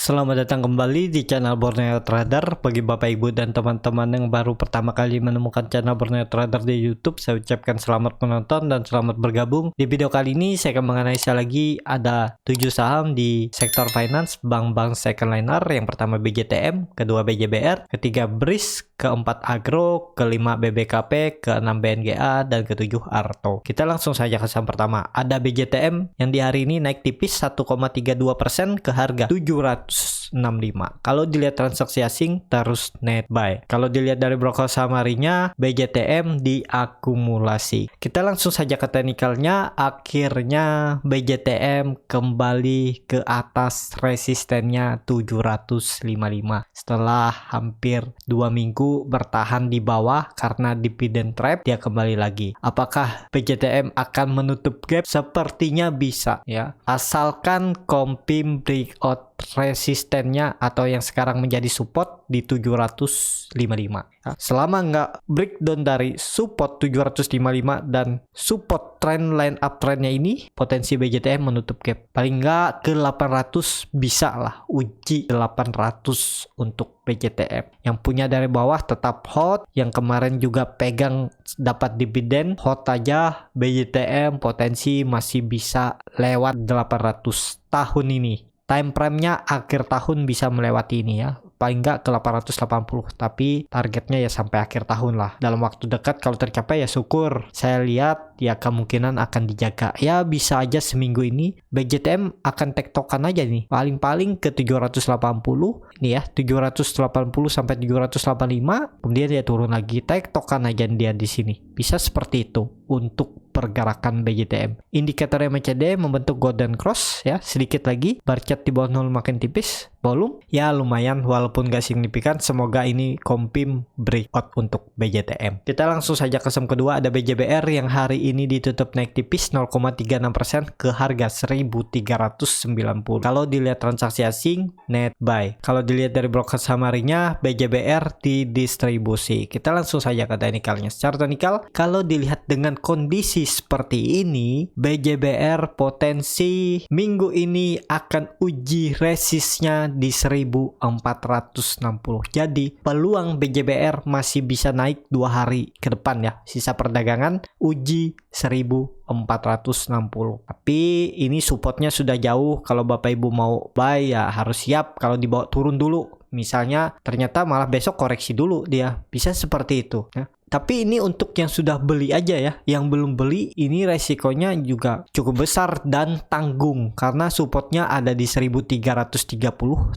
Selamat datang kembali di channel Borneo Trader. Bagi Bapak Ibu dan teman-teman yang baru pertama kali menemukan channel Borneo Trader di YouTube, saya ucapkan selamat menonton dan selamat bergabung. Di video kali ini saya akan menganalisa lagi ada 7 saham di sektor finance, bank-bank second liner. Yang pertama BJTM, kedua BJBR, ketiga BRIS, keempat Agro, kelima BBKP, keenam BNGA, dan ketujuh Arto. Kita langsung saja ke saham pertama. Ada BJTM yang di hari ini naik tipis 1,32% ke harga 765. Kalau dilihat transaksi asing terus net buy. Kalau dilihat dari broker saham harinya, BJTM diakumulasi. Kita langsung saja ke teknikalnya. Akhirnya BJTM kembali ke atas resistennya 755 setelah hampir 2 minggu bertahan di bawah karena dividend trap. Dia kembali lagi. Apakah BJTM akan menutup gap? Sepertinya bisa ya, asalkan Kompim breakout resistennya atau yang sekarang menjadi support di 755. Selama nggak breakdown dari support 755 dan support trend line uptrendnya ini, potensi BJTM menutup gap. Paling nggak ke 800 bisa lah, uji 800 untuk BJTM. Yang punya dari bawah tetap hot, yang kemarin juga pegang dapat dividen hot aja. BJTM potensi masih bisa lewat 800 tahun ini. Time frame-nya akhir tahun bisa melewati ini ya. Paling nggak ke 880, tapi targetnya ya sampai akhir tahun lah. Dalam waktu dekat kalau tercapai ya syukur. Saya lihat ya kemungkinan akan dijaga. Ya bisa aja seminggu ini BJTM akan tektokan aja nih. Paling-paling ke 780 nih ya, 780 sampai 785, kemudian dia turun lagi. Tektokan aja dia di sini. Bisa seperti itu untuk pergerakan BJTM. Indikator MACD membentuk golden cross ya, sedikit lagi bar chart di bawah 0 makin tipis. Volume ya lumayan walaupun gak signifikan. Semoga ini Kompim breakout untuk BJTM. Kita langsung saja ke saham kedua, ada BJBR yang hari ini ditutup naik tipis 0,36% ke harga 1.390. Kalau dilihat transaksi asing net buy. Kalau dilihat dari broker saham harinya, BJBR didistribusi. Kita langsung saja ke teknikalnya. Secara teknikal, kalau dilihat dengan kondisi seperti ini, BJBR potensi minggu ini akan uji resistnya di 1460. Jadi peluang BJBR masih bisa naik 2 hari ke depan ya. Sisa perdagangan uji 1460. Tapi ini supportnya sudah jauh. Kalau Bapak Ibu mau buy ya harus siap kalau dibawa turun dulu. Misalnya ternyata malah besok koreksi dulu dia. Bisa seperti itu ya. Tapi ini untuk yang sudah beli aja ya. Yang belum beli ini resikonya juga cukup besar dan tanggung. Karena supportnya ada di 1330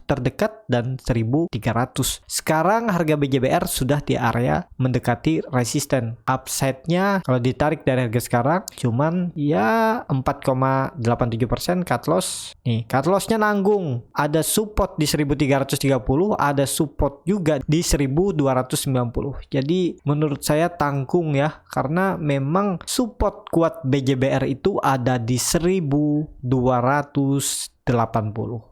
terdekat dan 1300. Sekarang harga BJBR sudah di area mendekati resisten. Upside-nya kalau ditarik dari harga sekarang cuman ya 4,87% cut loss. Nih cut loss-nya nanggung. Ada support di 1330, ada support juga di 1290. Jadi menurut saya tanggung ya, karena memang support kuat BJBR itu ada di 1280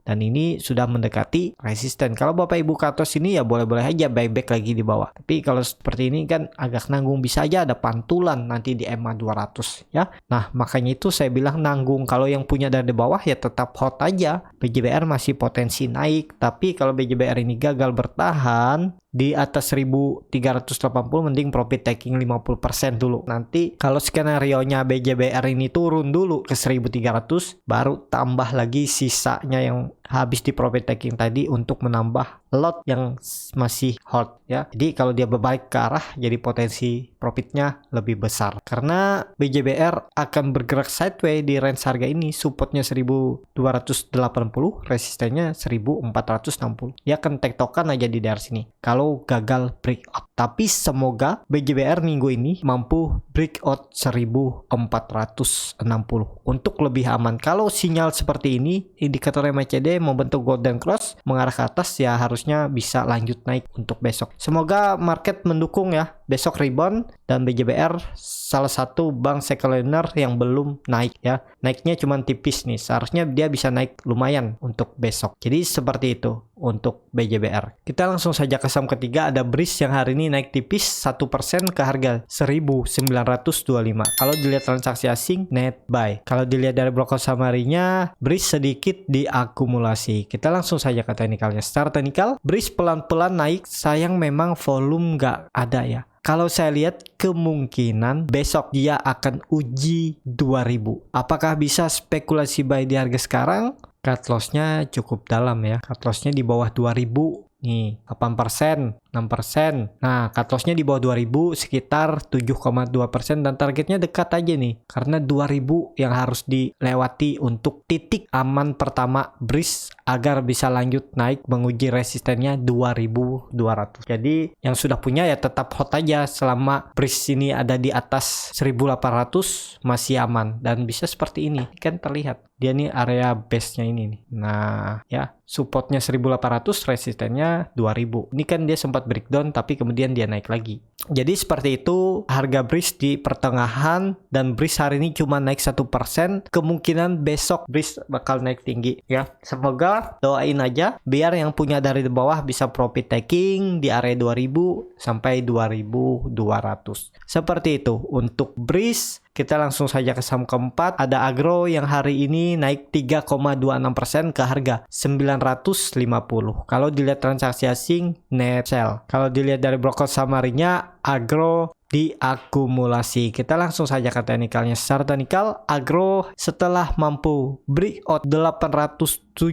dan ini sudah mendekati resisten. Kalau Bapak Ibu ke atas ini ya boleh-boleh aja buyback lagi di bawah. Tapi kalau seperti ini kan agak nanggung, bisa aja ada pantulan nanti di EMA 200 ya. Nah makanya itu saya bilang nanggung. Kalau yang punya dari bawah ya tetap hot aja. BJBR masih potensi naik. Tapi kalau BJBR ini gagal bertahan di atas 1380, mending profit taking 50% dulu. Nanti kalau skenario nya BJBR ini turun dulu ke 1300, baru tambah lagi sisanya yang habis di profit taking tadi untuk menambah lot yang masih hot ya. Jadi kalau dia berbalik ke arah, jadi potensi profitnya lebih besar. Karena BJBR akan bergerak sideways di range harga ini, supportnya 1280, resistennya 1460. Dia akan tektokan aja di daerah sini kalau gagal breakout. Tapi semoga BJBR minggu ini mampu breakout 1460 untuk lebih aman. Kalau sinyal seperti ini, indikator MACD membentuk golden cross mengarah ke atas, ya harusnya bisa lanjut naik untuk besok. Semoga market mendukung ya. besok rebound dan BJBR salah satu bank sekunder yang belum naik ya. Naiknya cuma tipis nih. Seharusnya dia bisa naik lumayan untuk besok. Jadi seperti itu untuk BJBR. Kita langsung saja ke saham ketiga, ada BRIS yang hari ini naik tipis 1% ke harga 1925. Kalau dilihat transaksi asing net buy. Kalau dilihat dari broker summary-nya, BRIS sedikit diakumulasi. Kita langsung saja ke teknikalnya. Secara teknikal, BRIS pelan-pelan naik, sayang memang volume nggak ada ya. Kalau saya lihat kemungkinan besok dia akan uji 2000. Apakah bisa spekulasi buy di harga sekarang? Cut loss-nya cukup dalam ya. Cut loss-nya di bawah 2000. Nih, 8%, 6%. Nah, cut loss-nya di bawah 2000 sekitar 7,2% dan targetnya dekat aja nih. Karena 2000 yang harus dilewati untuk titik aman pertama BRIS agar bisa lanjut naik menguji resistennya 2200. Jadi, yang sudah punya ya tetap hot aja selama BRIS ini ada di atas 1800 masih aman dan bisa seperti ini. Kan terlihat dia nih area base-nya ini nih. Nah, ya, supportnya 1800, resistennya 2000. Ini kan dia sempat breakdown tapi kemudian dia naik lagi. Jadi seperti itu harga BRIS di pertengahan dan BRIS hari ini cuma naik 1%. Kemungkinan besok BRIS bakal naik tinggi ya. Semoga doain aja biar yang punya dari bawah bisa profit taking di area 2000 sampai 2200. Seperti itu untuk BRIS. Kita langsung saja ke saham keempat, ada Agro yang hari ini naik 3,26% ke harga 950. Kalau dilihat transaksi asing net sell. Kalau dilihat dari broker summary-nya, Agro diakumulasi. Kita langsung saja ke teknikalnya. Secara teknikal, Agro setelah mampu breakout 875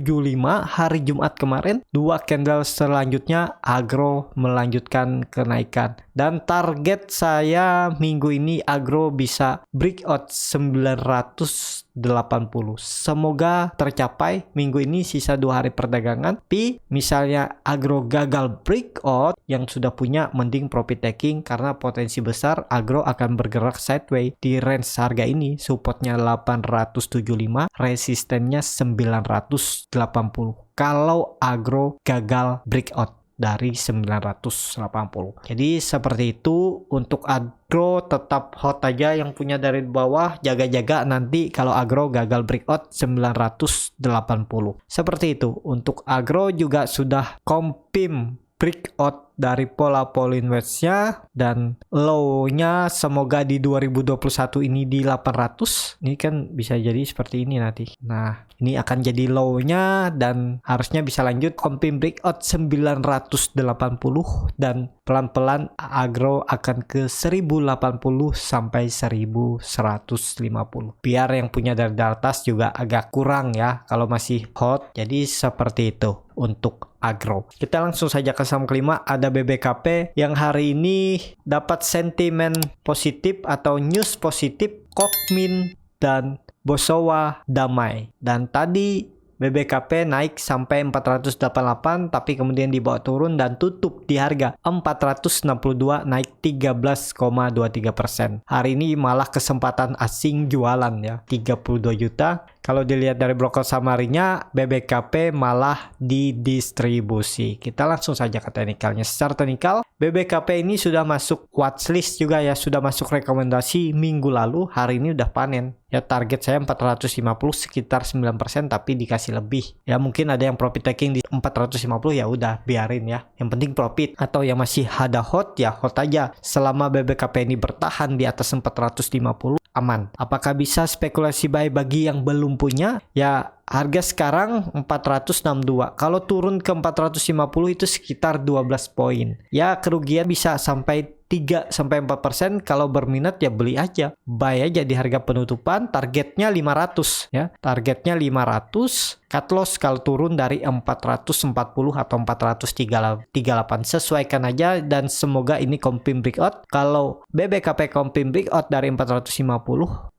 hari Jumat kemarin, 2 candle selanjutnya Agro melanjutkan kenaikan. Dan target saya minggu ini Agro bisa breakout 980. Semoga tercapai minggu ini, sisa 2 hari perdagangan. Tapi misalnya Agro gagal breakout, yang sudah punya mending profit taking karena potensi besar Agro akan bergerak sideways di range harga ini. Supportnya 875, resistennya 980. Kalau Agro gagal breakout dari 980. Jadi seperti itu untuk Agro, tetap hot aja yang punya dari bawah, jaga-jaga nanti kalau Agro gagal breakout 980. Seperti itu untuk Agro, juga sudah confirm breakout dari pola Pauline Wedge-nya dan low-nya semoga di 2021 ini di 800. Ini kan bisa jadi seperti ini nanti. Nah, ini akan jadi low-nya dan harusnya bisa lanjut confirm breakout 980 dan pelan-pelan Agro akan ke 1080 sampai 1150. Biar yang punya dari atas juga agak kurang ya kalau masih hot. Jadi seperti itu untuk Agro. Kita langsung saja ke saham kelima, ada BBKP yang hari ini dapat sentimen positif atau news positif Kokmin dan Bosowa damai. Dan tadi BBKP naik sampai 488 tapi kemudian dibawa turun dan tutup di harga 462, naik 13,23%. Hari ini malah kesempatan asing jualan ya, 32 juta. Kalau dilihat dari broker summary-nya, BBKP malah didistribusi. Kita langsung saja ke teknikalnya. Secara teknikal, BBKP ini sudah masuk watchlist juga ya, sudah masuk rekomendasi minggu lalu, hari ini udah panen. Ya, target saya 450 sekitar 9% tapi dikasih lebih. Ya mungkin ada yang profit taking di 450, ya udah biarin ya. Yang penting profit. Atau yang masih ada hot ya hot aja. Selama BBKP ini bertahan di atas 450 aman. Apakah bisa spekulasi buy bagi yang belum punya? Ya harga sekarang 462. Kalau turun ke 450 itu sekitar 12 poin. Ya kerugian bisa sampai 3-4%. Kalau berminat ya beli aja, buy aja di harga penutupan. Targetnya 500 ya, targetnya 500. Cut loss kalau turun dari 440 atau 438, sesuaikan aja dan semoga ini confirm breakout. Kalau BBKP confirm breakout dari 450,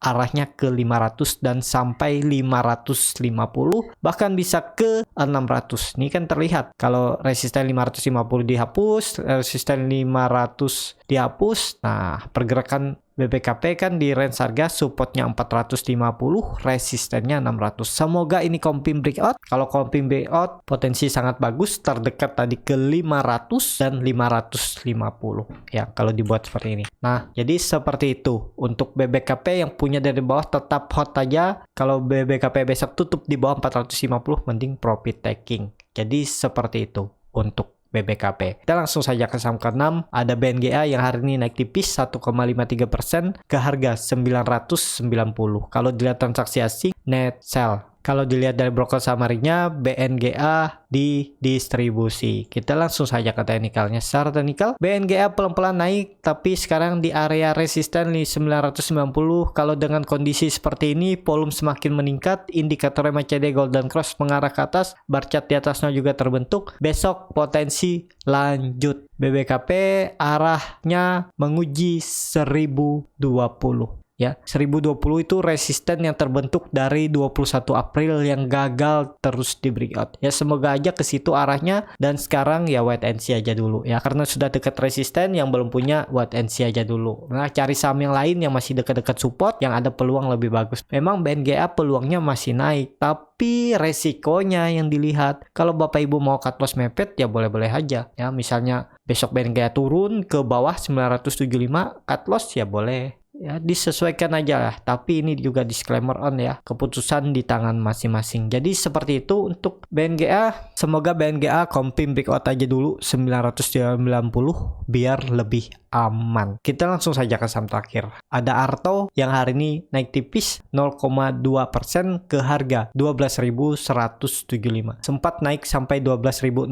arahnya ke 500 dan sampai 550, bahkan bisa ke 600. Ini kan terlihat kalau resisten 550 dihapus, resisten 500 dihapus. Nah, pergerakan BBKP kan di range harga supportnya 450, resistennya 600. Semoga ini confirm breakout. Kalau confirm breakout, potensi sangat bagus, terdekat tadi ke 500 dan 550 ya kalau dibuat seperti ini. Nah, jadi seperti itu. Untuk BBKP yang punya dari bawah tetap hot aja. Kalau BBKP besok tutup di bawah 450, mending profit taking. Jadi seperti itu untuk BBKP. Kita langsung saja ke saham ke-6. Ada BNGA yang hari ini naik tipis 1,53% ke harga 990. Kalau dilihat transaksi asing, net sell. Kalau dilihat dari broker summary-nya, BNGA didistribusi. Kita langsung saja ke teknikalnya. Secara teknikal, BNGA pelan-pelan naik, tapi sekarang di area resisten di 990. Kalau dengan kondisi seperti ini, volume semakin meningkat, indikator MACD Golden Cross mengarah ke atas, bar chart di atasnya juga terbentuk. Besok potensi lanjut. BBKP arahnya menguji 1020. Ya, 1020 itu resisten yang terbentuk dari 21 April yang gagal terus di breakout. Ya, semoga aja ke situ arahnya, dan sekarang ya wait and see aja dulu ya, karena sudah dekat resisten, yang belum punya wait and see aja dulu. Nah, cari saham yang lain yang masih dekat-dekat support yang ada peluang lebih bagus. Memang BNGA peluangnya masih naik, tapi resikonya yang dilihat. Kalau Bapak Ibu mau cut loss mepet ya boleh-boleh aja. Ya, misalnya besok BNGA turun ke bawah 975, cut loss ya boleh. Ya, disesuaikan aja lah, tapi ini juga disclaimer on ya, keputusan di tangan masing-masing. Jadi seperti itu untuk BNGA. Semoga BNGA confirm breakout aja dulu 990 biar lebih aman. Kita langsung saja ke saham terakhir. Ada Arto yang hari ini naik tipis 0,2% ke harga 12.175. Sempat naik sampai 12.650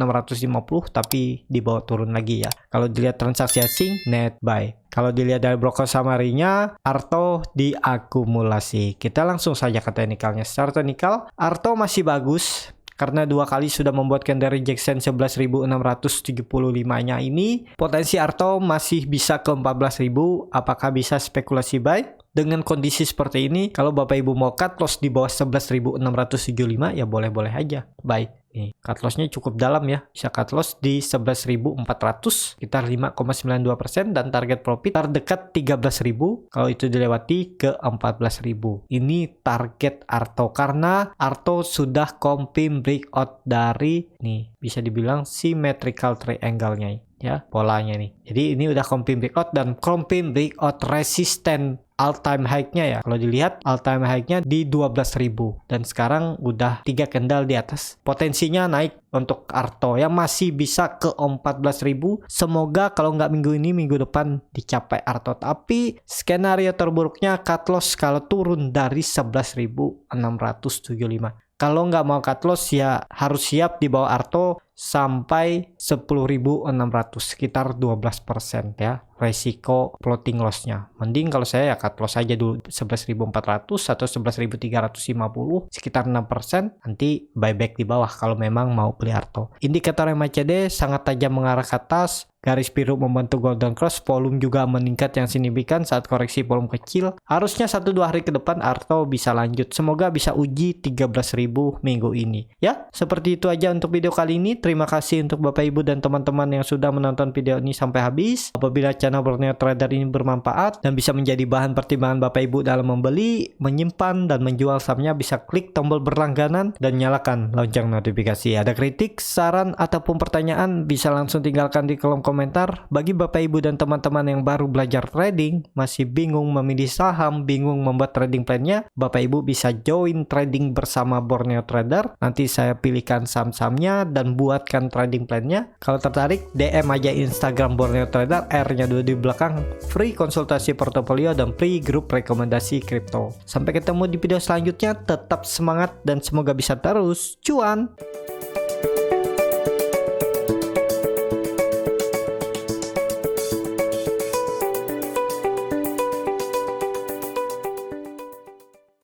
tapi dibawa turun lagi ya. Kalau dilihat transaksi asing, net buy. Kalau dilihat dari broker summary-nya, Arto diakumulasi. Kita langsung saja ke teknikalnya. Secara teknikal, Arto masih bagus karena 2 kali sudah membuat candle rejection 11.675-nya ini. Potensi Arto masih bisa ke 14.000. Apakah bisa spekulasi buy? Dengan kondisi seperti ini, kalau Bapak Ibu mau cut loss di bawah 11.675 ya boleh-boleh aja buy. Nih, cut loss-nya cukup dalam ya. Bisa cut loss di 11.400, sekitar 5,92%, dan target profit terdekat 13.000. Kalau itu dilewati ke 14.000. Ini target Arto karena Arto sudah confirm breakout dari nih, bisa dibilang symmetrical triangle-nya ya, polanya nih. Jadi ini udah confirm breakout dan confirm breakout resisten all time high-nya ya. Kalau dilihat all time high-nya di 12.000 dan sekarang udah 3 candle di atas. Potensinya naik untuk Arto yang masih bisa ke 14.000. Semoga kalau nggak minggu ini, minggu depan dicapai Arto. Tapi skenario terburuknya cut loss kalau turun dari 11.675. Kalau nggak mau cut loss ya harus siap di bawah Arto sampai 10.600, sekitar 12% ya resiko floating loss-nya. Mending kalau saya ya cut loss aja dulu 11.400 atau 11.350, sekitar 6%, nanti buyback di bawah kalau memang mau beli Arto. Indikator MACD sangat tajam mengarah ke atas, garis biru membantu golden cross, volume juga meningkat yang signifikan saat koreksi volume kecil. Harusnya 1-2 hari ke depan Arto bisa lanjut. Semoga bisa uji 13.000 minggu ini. Ya, seperti itu aja untuk video kali ini. Terima kasih untuk Bapak Ibu dan teman-teman yang sudah menonton video ini sampai habis. Apabila channel Borneo Trader ini bermanfaat dan bisa menjadi bahan pertimbangan Bapak Ibu dalam membeli, menyimpan, dan menjual sahamnya, bisa klik tombol berlangganan dan nyalakan lonceng notifikasi. Ada kritik, saran, ataupun pertanyaan, bisa langsung tinggalkan di kolom komentar. Bagi Bapak Ibu dan teman-teman yang baru belajar trading, masih bingung memilih saham, bingung membuat trading plan-nya, Bapak Ibu bisa join trading bersama Borneo Trader. Nanti saya pilihkan saham-sahamnya dan buatkan trading plan-nya. Kalau tertarik, DM aja Instagram Borneo Trader, R-nya 2 di belakang. Free konsultasi portofolio dan free grup rekomendasi kripto. Sampai ketemu di video selanjutnya, tetap semangat dan semoga bisa terus cuan.